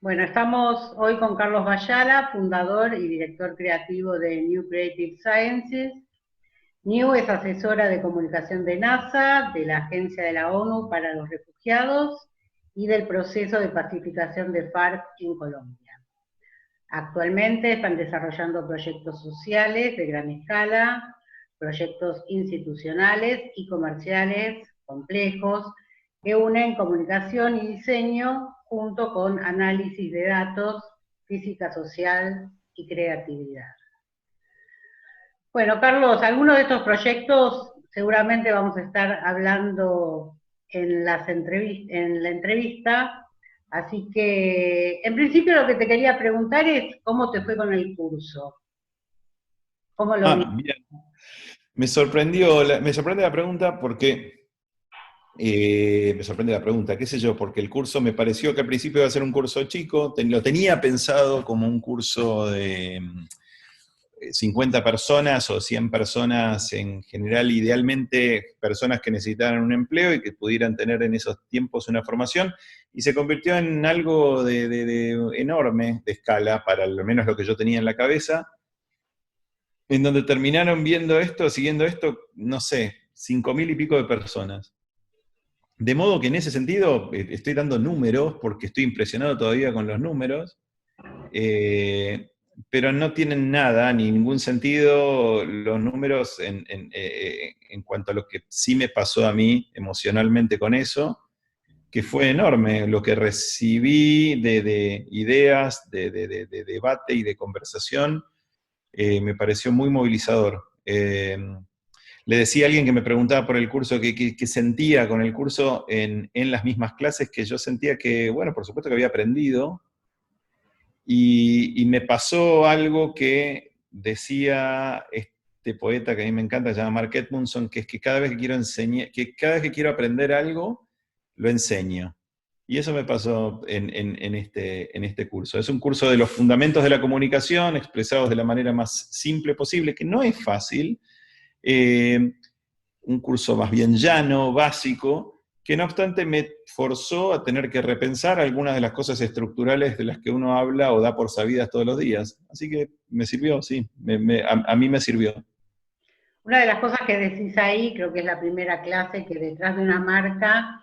Bueno, estamos hoy con Carlos Bayala, fundador y director creativo de New Creative Sciences. New es asesora de comunicación de NASA, de la Agencia de la ONU para los Refugiados y del proceso de pacificación de FARC en Colombia. Actualmente están desarrollando proyectos sociales de gran escala, proyectos institucionales y comerciales complejos que unen comunicación y diseño junto con análisis de datos, física social y creatividad. Bueno, Carlos, algunos de estos proyectos seguramente vamos a estar hablando en la entrevista, así que en principio lo que te quería preguntar es cómo te fue con el curso, cómo lo viste. Mira, me sorprende la pregunta porque, me sorprende la pregunta, qué sé yo, porque el curso me pareció que al principio iba a ser un curso chico, lo tenía pensado como un curso de 50 personas o 100 personas en general, idealmente personas que necesitaran un empleo y que pudieran tener en esos tiempos una formación, y se convirtió en algo de enorme de escala, para al menos lo que yo tenía en la cabeza, en donde terminaron viendo esto, siguiendo esto, no sé, 5.000 y pico de personas. De modo que en ese sentido estoy dando números, porque estoy impresionado todavía con los números, eh, pero no tienen nada, ni ningún sentido los números en cuanto a lo que sí me pasó a mí emocionalmente con eso, que fue enorme lo que recibí de ideas, de debate y de conversación. Me pareció muy movilizador. Le decía a alguien que me preguntaba por el curso qué sentía con el curso en las mismas clases, que yo sentía que, bueno, por supuesto que había aprendido, y me pasó algo que decía este poeta que a mí me encanta, se llama Mark Edmundson, que es que cada vez que quiero enseñar, que cada vez que quiero aprender algo, lo enseño. Y eso me pasó en este curso. Es un curso de los fundamentos de la comunicación, expresados de la manera más simple posible, que no es fácil. eh, un curso más bien llano, básico, que no obstante me forzó a tener que repensar algunas de las cosas estructurales de las que uno habla o da por sabidas todos los días. Así que me sirvió, sí, a mí me sirvió. Una de las cosas que decís ahí, creo que es la primera clase, que detrás de una marca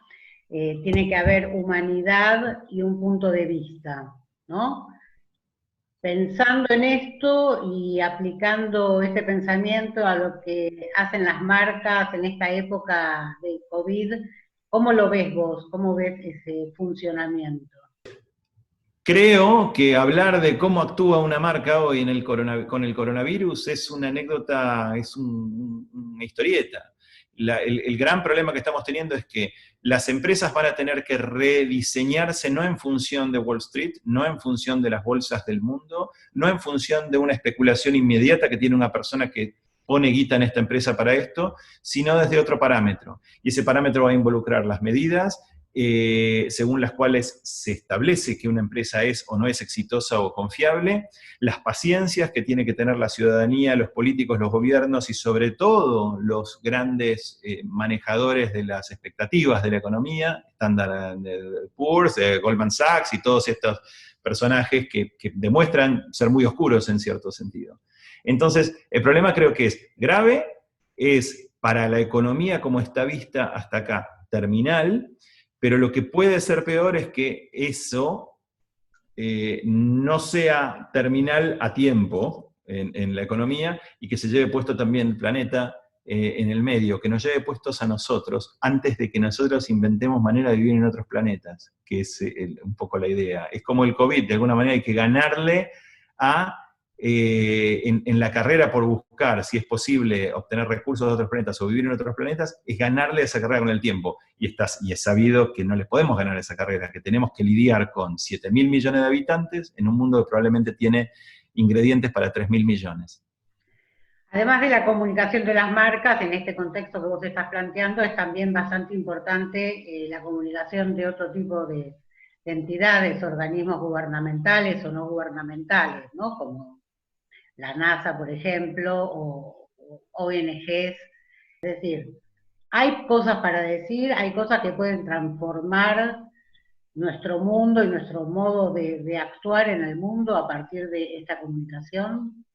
tiene que haber humanidad y un punto de vista, ¿no? Pensando en esto y aplicando este pensamiento a lo que hacen las marcas en esta época de COVID, ¿cómo lo ves vos? ¿Cómo ves ese funcionamiento? Creo que hablar de cómo actúa una marca hoy con el coronavirus es una anécdota, es una historieta. El gran problema que estamos teniendo es que las empresas van a tener que rediseñarse no en función de Wall Street, no en función de las bolsas del mundo, no en función de una especulación inmediata que tiene una persona que pone guita en esta empresa para esto, sino desde otro parámetro. Y ese parámetro va a involucrar las medidas según las cuales se establece que una empresa es o no es exitosa o confiable, las paciencias que tiene que tener la ciudadanía, los políticos, los gobiernos y sobre todo los grandes manejadores de las expectativas de la economía, Standard Poor's, Goldman Sachs y todos estos personajes que demuestran ser muy oscuros en cierto sentido. Entonces, el problema creo que es grave, es para la economía como está vista hasta acá terminal, pero lo que puede ser peor es que eso no sea terminal a tiempo en la economía y que se lleve puesto también el planeta en el medio, que nos lleve puestos a nosotros antes de que nosotros inventemos manera de vivir en otros planetas, que es un poco la idea. Es como el COVID, de alguna manera hay que ganarle a en la carrera por buscar si es posible obtener recursos de otros planetas o vivir en otros planetas, es ganarle a esa carrera con el tiempo. Y es sabido que no le podemos ganar a esa carrera, que tenemos que lidiar con 7.000 millones de habitantes en un mundo que probablemente tiene ingredientes para 3.000 millones. Además de la comunicación de las marcas, en este contexto que vos estás planteando, es también bastante importante la comunicación de otro tipo de entidades, organismos gubernamentales o no gubernamentales, ¿no? Como la NASA, por ejemplo, o ONGs. Es decir, hay cosas para decir, hay cosas que pueden transformar nuestro mundo y nuestro modo de actuar en el mundo a partir de esta comunicación?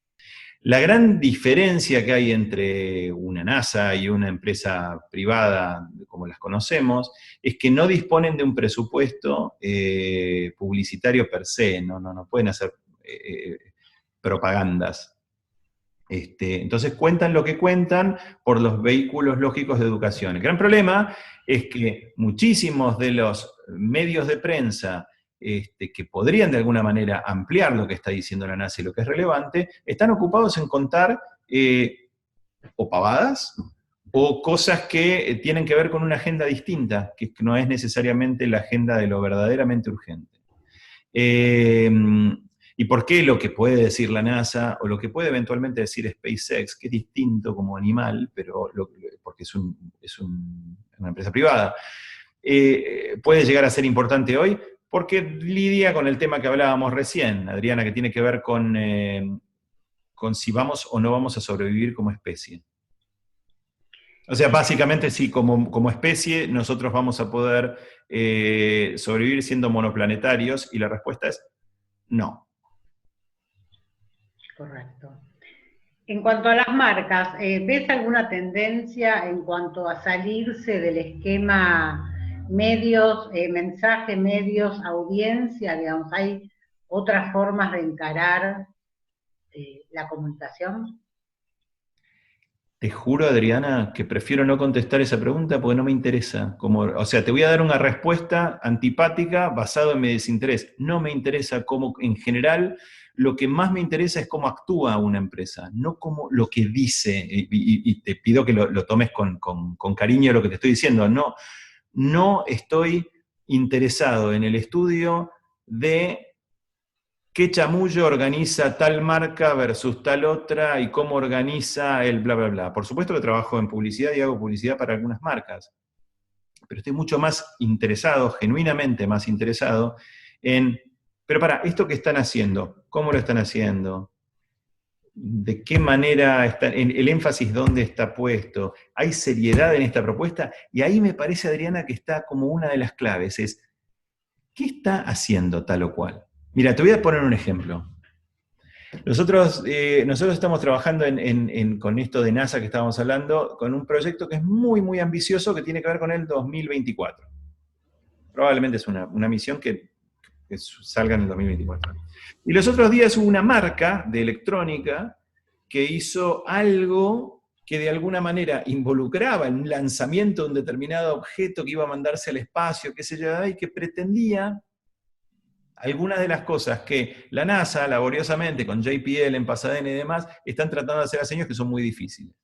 La gran diferencia que hay entre una NASA y una empresa privada, como las conocemos, es que no disponen de un presupuesto publicitario per se, no pueden hacer propagandas. Entonces cuentan lo que cuentan por los vehículos lógicos de educación. El gran problema es que muchísimos de los medios de prensa que podrían de alguna manera ampliar lo que está diciendo la NASA y lo que es relevante, están ocupados en contar o pavadas o cosas que tienen que ver con una agenda distinta, que no es necesariamente la agenda de lo verdaderamente urgente. ¿Y por qué lo que puede decir la NASA o lo que puede eventualmente decir SpaceX, que es distinto como animal, pero porque es una empresa privada, puede llegar a ser importante hoy? Porque lidia con el tema que hablábamos recién, Adriana, que tiene que ver con si vamos o no vamos a sobrevivir como especie. O sea, básicamente sí, como especie nosotros vamos a poder sobrevivir siendo monoplanetarios, y la respuesta es no. Correcto. En cuanto a las marcas, ¿ves alguna tendencia en cuanto a salirse del esquema medios, mensaje, medios, audiencia? Digamos, ¿hay otras formas de encarar la comunicación? Te juro, Adriana, que prefiero no contestar esa pregunta porque no me interesa. O sea, te voy a dar una respuesta antipática basada en mi desinterés. No me interesa cómo, en general, lo que más me interesa es cómo actúa una empresa, no cómo lo que dice. Y te pido que lo tomes con cariño lo que te estoy diciendo. No estoy interesado en el estudio de qué chamullo organiza tal marca versus tal otra y cómo organiza el bla, bla, bla. Por supuesto que trabajo en publicidad y hago publicidad para algunas marcas, pero estoy mucho más interesado, genuinamente más interesado, pero para, esto que están haciendo, ¿cómo lo están haciendo? ¿De qué manera está, el énfasis dónde está puesto? ¿Hay seriedad en esta propuesta? Y ahí me parece, Adriana, que está como una de las claves, es, ¿qué está haciendo tal o cual? Mira, te voy a poner un ejemplo. Nosotros estamos trabajando con esto de NASA que estábamos hablando, con un proyecto que es muy, muy ambicioso que tiene que ver con el 2024. Probablemente es una misión que salga en el 2024. Y los otros días hubo una marca de electrónica que hizo algo que de alguna manera involucraba en un lanzamiento de un determinado objeto que iba a mandarse al espacio, qué sé yo, y que pretendía algunas de las cosas que la NASA, laboriosamente, con JPL en Pasadena y demás, están tratando de hacer hace años que son muy difíciles.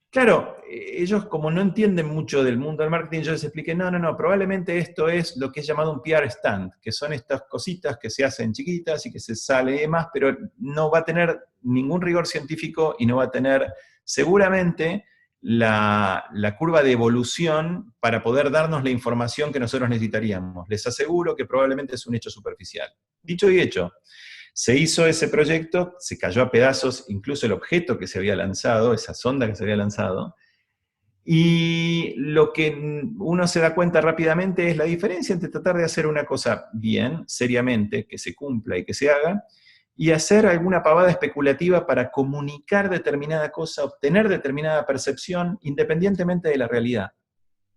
Claro, ellos como no entienden mucho del mundo del marketing, yo les expliqué, no, probablemente esto es lo que es llamado un PR stand, que son estas cositas que se hacen chiquitas y que se sale y demás, pero no va a tener ningún rigor científico y no va a tener seguramente la curva de evolución para poder darnos la información que nosotros necesitaríamos. Les aseguro que probablemente es un hecho superficial. Dicho y hecho, se hizo ese proyecto, se cayó a pedazos, incluso el objeto que se había lanzado, esa sonda que se había lanzado, y lo que uno se da cuenta rápidamente es la diferencia entre tratar de hacer una cosa bien, seriamente, que se cumpla y que se haga, y hacer alguna pavada especulativa para comunicar determinada cosa, obtener determinada percepción, independientemente de la realidad.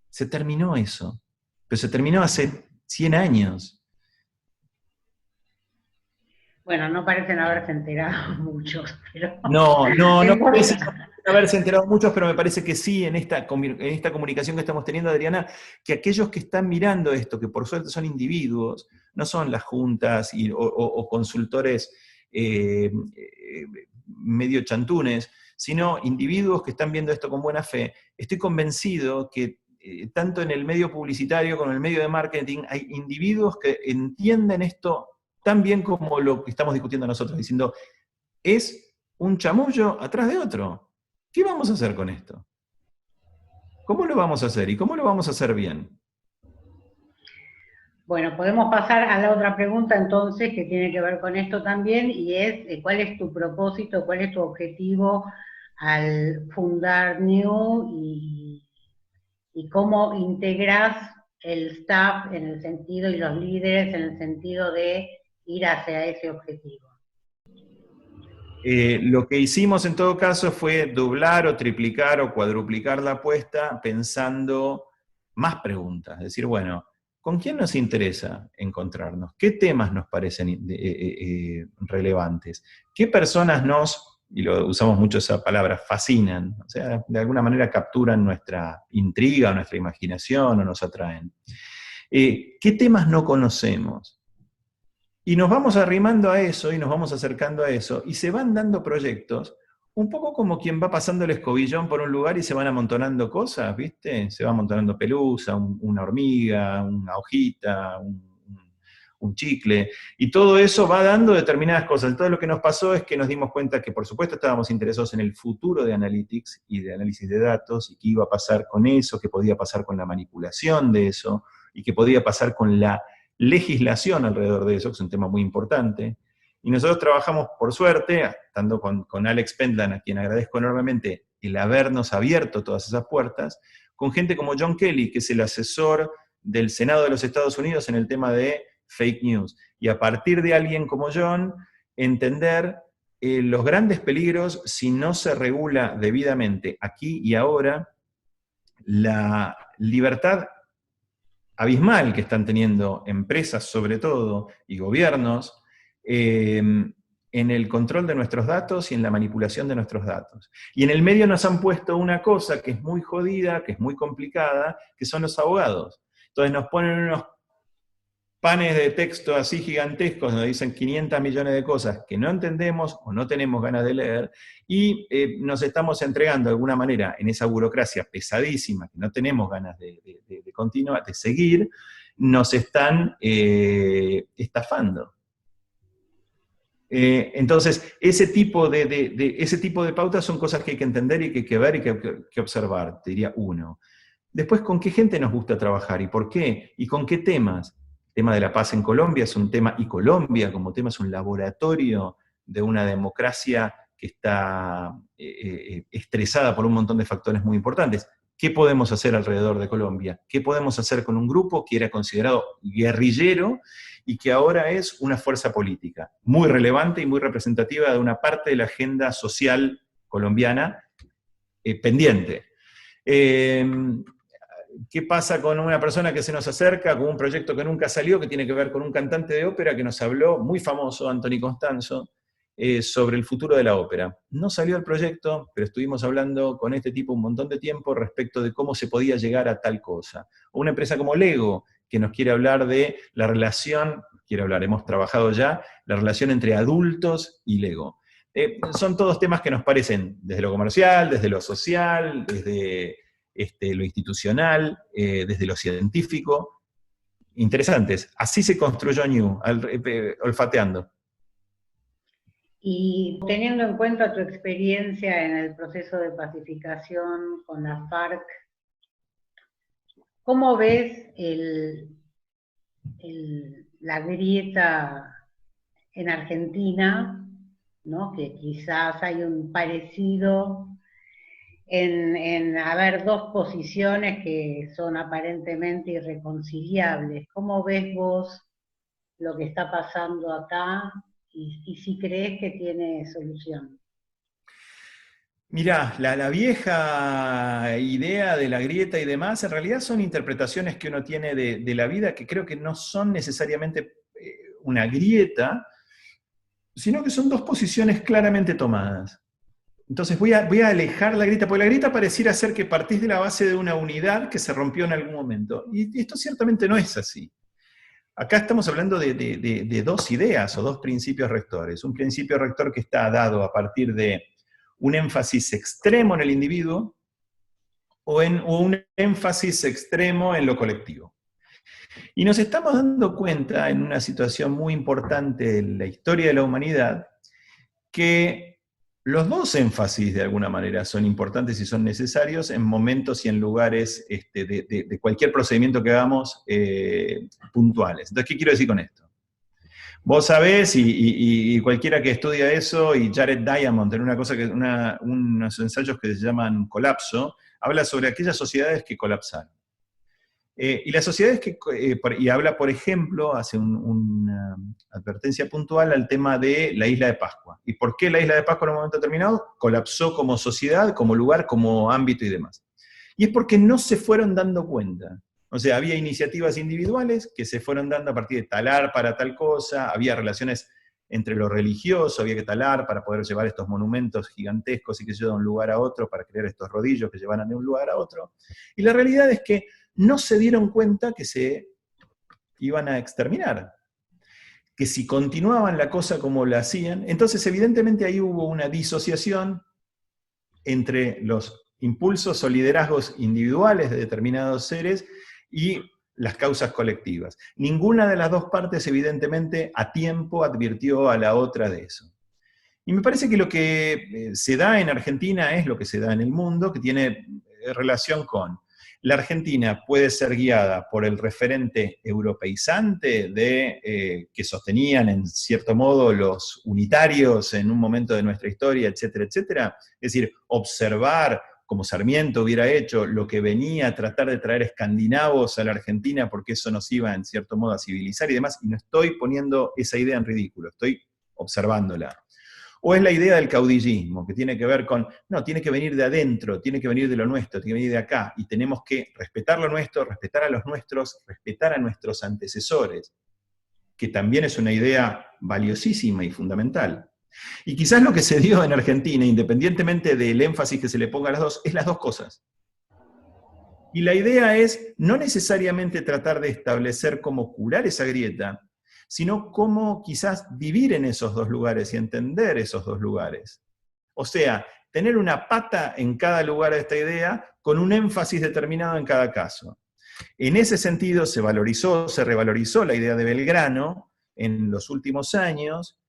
Se terminó eso, pero se terminó hace 100 años. Bueno, no parecen haberse enterado muchos, pero... No parece haberse enterado muchos, pero me parece que sí, en esta comunicación que estamos teniendo, Adriana, que aquellos que están mirando esto, que por suerte son individuos, no son las juntas o consultores medio chantunes, sino individuos que están viendo esto con buena fe, estoy convencido que tanto en el medio publicitario como en el medio de marketing hay individuos que entienden esto tan bien como lo que estamos discutiendo nosotros, diciendo, es un chamullo atrás de otro. ¿Qué vamos a hacer con esto? ¿Cómo lo vamos a hacer? ¿Y cómo lo vamos a hacer bien? Bueno, podemos pasar a la otra pregunta entonces, que tiene que ver con esto también, y es, ¿cuál es tu propósito, cuál es tu objetivo al fundar New y cómo integras el staff en el sentido, y los líderes en el sentido de ir hacia ese objetivo? Lo que hicimos en todo caso fue doblar o triplicar o cuadruplicar la apuesta pensando más preguntas. Es decir, bueno, ¿con quién nos interesa encontrarnos? ¿Qué temas nos parecen relevantes? ¿Qué personas nos, y lo usamos mucho esa palabra, fascinan? O sea, de alguna manera capturan nuestra intriga, o nuestra imaginación o nos atraen. ¿Qué temas no conocemos? Y nos vamos arrimando a eso y nos vamos acercando a eso y se van dando proyectos, un poco como quien va pasando el escobillón por un lugar y se van amontonando cosas, ¿viste? Se va amontonando pelusa, una hormiga, una hojita, un chicle, y todo eso va dando determinadas cosas. Todo lo que nos pasó es que nos dimos cuenta que, por supuesto, estábamos interesados en el futuro de Analytics y de análisis de datos, y qué iba a pasar con eso, qué podía pasar con la manipulación de eso, y qué podía pasar con la legislación alrededor de eso, que es un tema muy importante. Y nosotros trabajamos, por suerte, estando con Alex Pentland, a quien agradezco enormemente el habernos abierto todas esas puertas, con gente como John Kelly, que es el asesor del Senado de los Estados Unidos en el tema de fake news. Y a partir de alguien como John, entender los grandes peligros si no se regula debidamente aquí y ahora la libertad abismal que están teniendo empresas sobre todo y gobiernos en el control de nuestros datos y en la manipulación de nuestros datos. Y en el medio nos han puesto una cosa que es muy jodida, que es muy complicada, que son los abogados. Entonces nos ponen unos panes de texto así gigantescos, donde dicen 500 millones de cosas que no entendemos o no tenemos ganas de leer, y nos estamos entregando de alguna manera en esa burocracia pesadísima, que no tenemos ganas de continuar, de seguir, nos están estafando. Entonces, ese tipo de pautas son cosas que hay que entender y que hay que ver y que observar, te diría uno. Después, ¿con qué gente nos gusta trabajar y por qué? ¿Y con qué temas? El tema de la paz en Colombia es un tema, y Colombia como tema es un laboratorio de una democracia que está estresada por un montón de factores muy importantes. ¿Qué podemos hacer alrededor de Colombia? ¿Qué podemos hacer con un grupo que era considerado guerrillero y que ahora es una fuerza política muy relevante y muy representativa de una parte de la agenda social colombiana pendiente? ¿Qué pasa con una persona que se nos acerca con un proyecto que nunca salió, que tiene que ver con un cantante de ópera que nos habló, muy famoso, Anthony Constanzo, sobre el futuro de la ópera? No salió el proyecto, pero estuvimos hablando con este tipo un montón de tiempo respecto de cómo se podía llegar a tal cosa. O una empresa como Lego, que nos quiere hablar de la relación, hemos trabajado ya, la relación entre adultos y Lego. Son todos temas que nos parecen desde lo comercial, desde lo social, desde lo institucional, desde lo científico, interesantes. Así se construyó New, olfateando. Y teniendo en cuenta tu experiencia en el proceso de pacificación con la FARC, ¿cómo ves la grieta en Argentina, ¿no? Que quizás hay un parecido en haber dos posiciones que son aparentemente irreconciliables? ¿Cómo ves vos lo que está pasando acá y si crees que tiene solución? Mirá, la vieja idea de la grieta y demás, en realidad son interpretaciones que uno tiene de la vida que creo que no son necesariamente una grieta, sino que son dos posiciones claramente tomadas. Entonces voy a alejar la grieta, porque la grieta pareciera ser que partís de la base de una unidad que se rompió en algún momento. Y esto ciertamente no es así. Acá estamos hablando de dos ideas o dos principios rectores. Un principio rector que está dado a partir de un énfasis extremo en el individuo o un énfasis extremo en lo colectivo. Y nos estamos dando cuenta en una situación muy importante en la historia de la humanidad que los dos énfasis de alguna manera son importantes y son necesarios en momentos y en lugares de cualquier procedimiento que hagamos puntuales. Entonces, ¿qué quiero decir con esto? Vos sabés, y cualquiera que estudia eso, y Jared Diamond, en unos ensayos que se llaman Colapso, habla sobre aquellas sociedades que colapsaron. Y la sociedad es que, y habla, por ejemplo, hace una advertencia puntual al tema de la isla de Pascua. ¿Y por qué la isla de Pascua en un momento determinado colapsó como sociedad, como lugar, como ámbito y demás? Y es porque no se fueron dando cuenta. O sea, había iniciativas individuales que se fueron dando a partir de talar para tal cosa, había relaciones entre lo religioso, había que talar para poder llevar estos monumentos gigantescos y que se de un lugar a otro, para crear estos rodillos que llevaran de un lugar a otro. Y la realidad es que no se dieron cuenta que se iban a exterminar, que si continuaban la cosa como la hacían, entonces evidentemente ahí hubo una disociación entre los impulsos o liderazgos individuales de determinados seres y las causas colectivas. Ninguna de las dos partes evidentemente a tiempo advirtió a la otra de eso. Y me parece que lo que se da en Argentina es lo que se da en el mundo, que tiene relación con la Argentina puede ser guiada por el referente europeizante que sostenían en cierto modo los unitarios en un momento de nuestra historia, etcétera, etcétera. Es decir, observar, como Sarmiento hubiera hecho, lo que venía a tratar de traer escandinavos a la Argentina porque eso nos iba en cierto modo a civilizar y demás, y no estoy poniendo esa idea en ridículo, estoy observándola. O es la idea del caudillismo, que tiene que ver con, no, tiene que venir de adentro, tiene que venir de lo nuestro, tiene que venir de acá, y tenemos que respetar lo nuestro, respetar a los nuestros, respetar a nuestros antecesores, que también es una idea valiosísima y fundamental. Y quizás lo que se dio en Argentina, independientemente del énfasis que se le ponga a las dos, es las dos cosas. Y la idea es no necesariamente tratar de establecer cómo curar esa grieta, sino cómo quizás vivir en esos dos lugares y entender esos dos lugares. O sea, tener una pata en cada lugar de esta idea con un énfasis determinado en cada caso. En ese sentido se valorizó, se revalorizó la idea de Belgrano en los últimos años,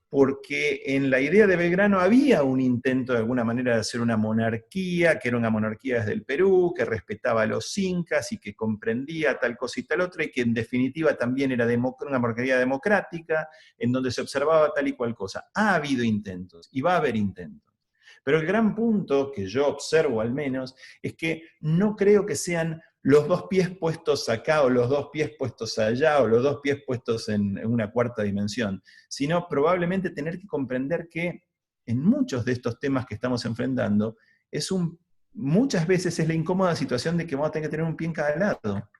porque en la idea de Belgrano había un intento de alguna manera de hacer una monarquía, que era una monarquía desde el Perú, que respetaba a los incas y que comprendía tal cosa y tal otra, y que en definitiva también era una monarquía democrática, en donde se observaba tal y cual cosa. Ha habido intentos, y va a haber intentos. Pero el gran punto que yo observo al menos, es que no creo que sean los dos pies puestos acá, o los dos pies puestos allá, o los dos pies puestos en una cuarta dimensión, sino probablemente tener que comprender que en muchos de estos temas que estamos enfrentando, muchas veces es la incómoda situación de que vamos a tener que tener un pie en cada lado.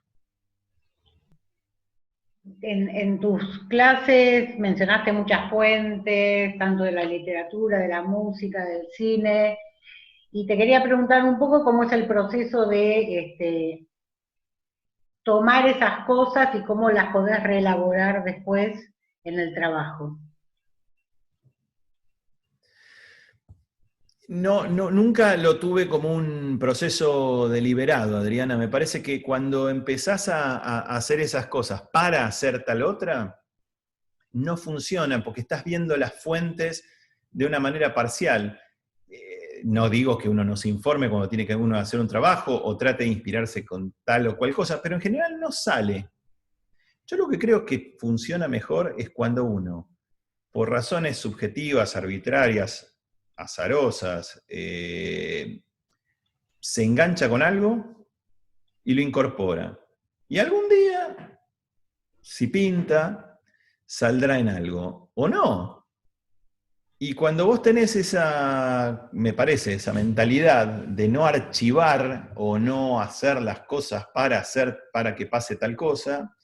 En tus clases mencionaste muchas fuentes, tanto de la literatura, de la música, del cine, y te quería preguntar un poco cómo es el proceso de tomar esas cosas y cómo las podés reelaborar después en el trabajo. No, nunca lo tuve como un proceso deliberado, Adriana. Me parece que cuando empezás a hacer esas cosas para hacer tal otra, no funciona porque estás viendo las fuentes de una manera parcial. No digo que uno no se informe cuando tiene que uno hacer un trabajo o trate de inspirarse con tal o cual cosa, pero en general no sale. Yo lo que creo que funciona mejor es cuando uno, por razones subjetivas, arbitrarias, azarosas, se engancha con algo y lo incorpora. Y algún día, si pinta, saldrá en algo, o no. Y cuando vos tenés me parece, esa mentalidad de no archivar o no hacer las cosas para que pase tal cosa,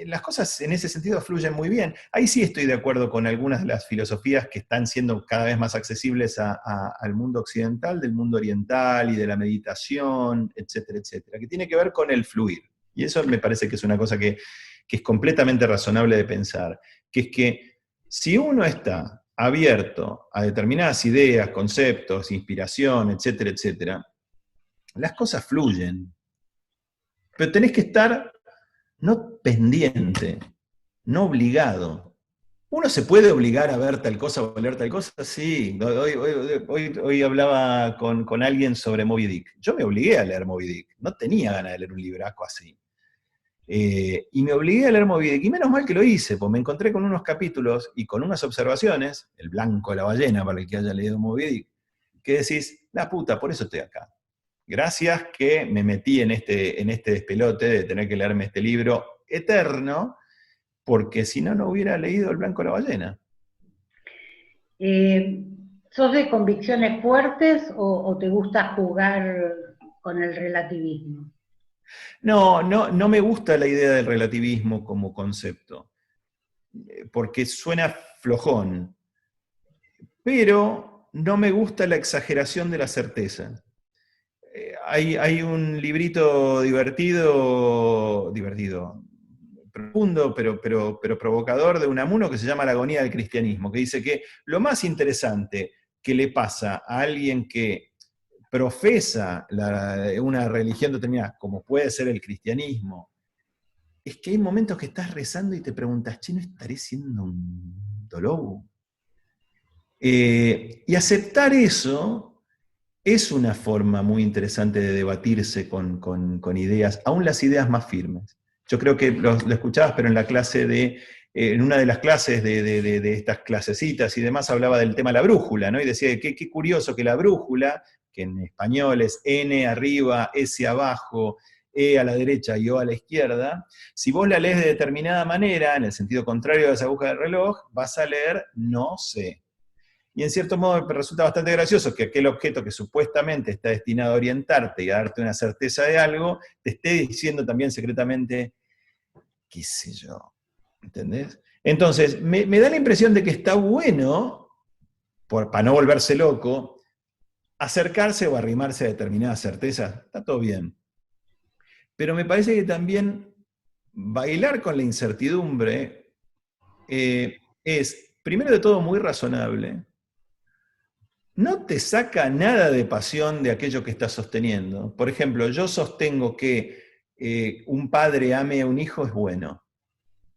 las cosas en ese sentido fluyen muy bien. Ahí sí estoy de acuerdo con algunas de las filosofías que están siendo cada vez más accesibles al mundo occidental, del mundo oriental y de la meditación, etcétera, etcétera, que tiene que ver con el fluir. Y eso me parece que es una cosa que es completamente razonable de pensar, que es que si uno está abierto a determinadas ideas, conceptos, inspiración, etcétera, etcétera, las cosas fluyen. Pero tenés que estar no pendiente, no obligado. ¿Uno se puede obligar a ver tal cosa o a leer tal cosa? Sí. Hoy hablaba con alguien sobre Moby Dick. Yo me obligué a leer Moby Dick. No tenía ganas de leer un libraco así. Y me obligué a leer Moby Dick, y menos mal que lo hice, pues me encontré con unos capítulos y con unas observaciones, el blanco de la ballena, para el que haya leído Moby Dick, que decís, la puta, por eso estoy acá. gracias que me metí en este despelote de tener que leerme este libro eterno, porque si no, no hubiera leído El Blanco de la Ballena. ¿Sos de convicciones fuertes o te gusta jugar con el relativismo? No me gusta la idea del relativismo como concepto, porque suena flojón, pero no me gusta la exageración de la certeza. Hay un librito divertido, profundo, pero provocador de Unamuno que se llama La agonía del cristianismo, que dice que lo más interesante que le pasa a alguien que profesa una religión determinada, como puede ser el cristianismo, es que hay momentos que estás rezando y te preguntas, che, ¿no estaré siendo un dolobo? Y aceptar eso es una forma muy interesante de debatirse con ideas, aún las ideas más firmes. Yo creo que lo escuchabas, pero en la clase en una de las clases de estas clasecitas y demás, hablaba del tema de la brújula, ¿no? Y decía que qué curioso que la brújula, que en español es N arriba, S abajo, E a la derecha y O a la izquierda, si vos la lees de determinada manera, en el sentido contrario de esa aguja del reloj, vas a leer no sé. Y en cierto modo me resulta bastante gracioso que aquel objeto que supuestamente está destinado a orientarte y a darte una certeza de algo, te esté diciendo también secretamente, qué sé yo, ¿entendés? Entonces, me da la impresión de que está bueno, para no volverse loco, acercarse o arrimarse a determinadas certezas, está todo bien. Pero me parece que también bailar con la incertidumbre es, primero de todo, muy razonable. No te saca nada de pasión de aquello que estás sosteniendo. Por ejemplo, yo sostengo que un padre ame a un hijo es bueno.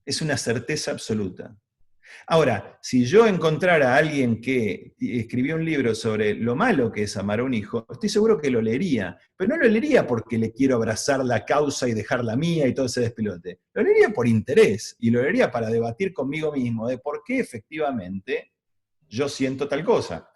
Es una certeza absoluta. Ahora, si yo encontrara a alguien que escribió un libro sobre lo malo que es amar a un hijo, estoy seguro que lo leería. Pero no lo leería porque le quiero abrazar la causa y dejar la mía y todo ese despelote. Lo leería por interés y lo leería para debatir conmigo mismo de por qué efectivamente yo siento tal cosa.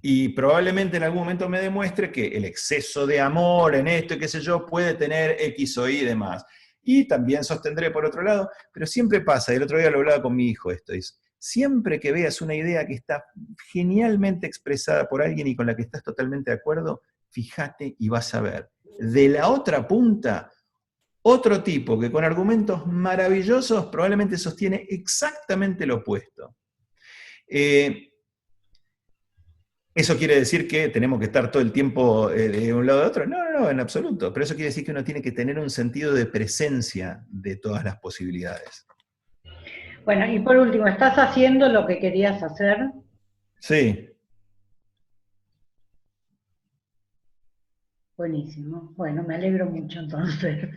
Y probablemente en algún momento me demuestre que el exceso de amor en esto y qué sé yo puede tener X o Y y demás. Y también sostendré por otro lado, pero siempre pasa, y el otro día lo hablaba con mi hijo esto, es, siempre que veas una idea que está genialmente expresada por alguien y con la que estás totalmente de acuerdo, fíjate y vas a ver. De la otra punta, otro tipo que con argumentos maravillosos probablemente sostiene exactamente lo opuesto. ¿Eso quiere decir que tenemos que estar todo el tiempo de un lado de otro? No, en absoluto. Pero eso quiere decir que uno tiene que tener un sentido de presencia de todas las posibilidades. Bueno, y por último, ¿estás haciendo lo que querías hacer? Sí. Buenísimo. Bueno, me alegro mucho entonces.